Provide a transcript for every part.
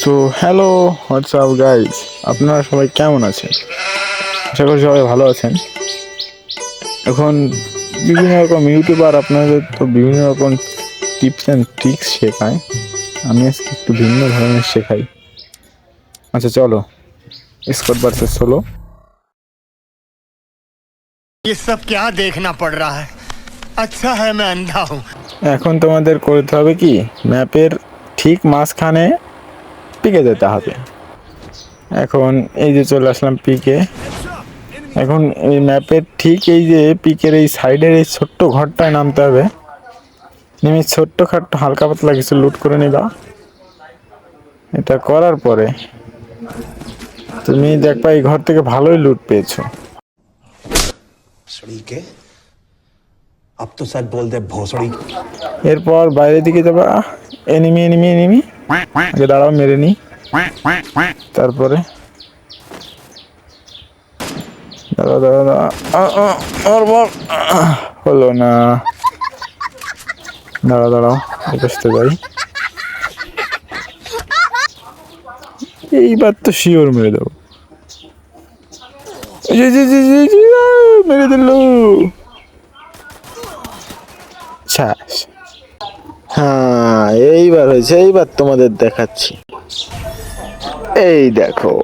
So hello WhatsApp guys, আপনারা সবাই কেমন আছেন? আশা করি সবাই ভালো আছেন। এখন বিভিন্ন রকম ইউটিউবার আপনাদের তো বিভিন্ন রকম টিপস অ্যান্ড ট্রিক্স শেখায়। আমি আজকে একটু ভিন্ন ধরনের শেখাই। আচ্ছা চলো, স্কট ভার্সেস সোলো। ये सब क्या देखना पड़ रहा है। अच्छा है मैं अंधा हूँ। এখন তোমাদের করতে হবে কি, ম্যাপের ঠিক মাঝখানে পিকে যেতে হবে। এখন এই যে চলে আসলাম পিকে। এখন এই ম্যাপের ঠিক এই যে পিকের এই সাইডের এই ছোট্ট ঘরটায় নামতে হবে। নেমে ছোট্ট খাট্ট হালকা পাতলা কিছু লুট করে নিবা। এটা করার পরে তুমি দেখবা এই ঘর থেকে ভালোই লুট পেয়েছো। के अब तो सच बोल दे भोसड़ी। এরপর বাইরের দিকে যাবা। এনিমি এনিমি এনিমি, আগে দাঁড়াও মেরে নি, তারপরে দাঁড়াও দাঁড়াও দাঁড়াও, হলো না। দাঁড়াও দাঁড়াও, বসতে যাই। এইবার তো শিওর মেরে দেবো। মেরে দিল। হ্যাঁ, এইবার হয়েছে। এইবার তোমাদের দেখাচ্ছি। এই দেখো,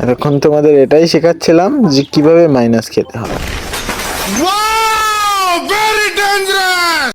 এতক্ষণ তোমাদের এটাই শেখাচ্ছিলাম যে কিভাবে মাইনাস খেতে হয়।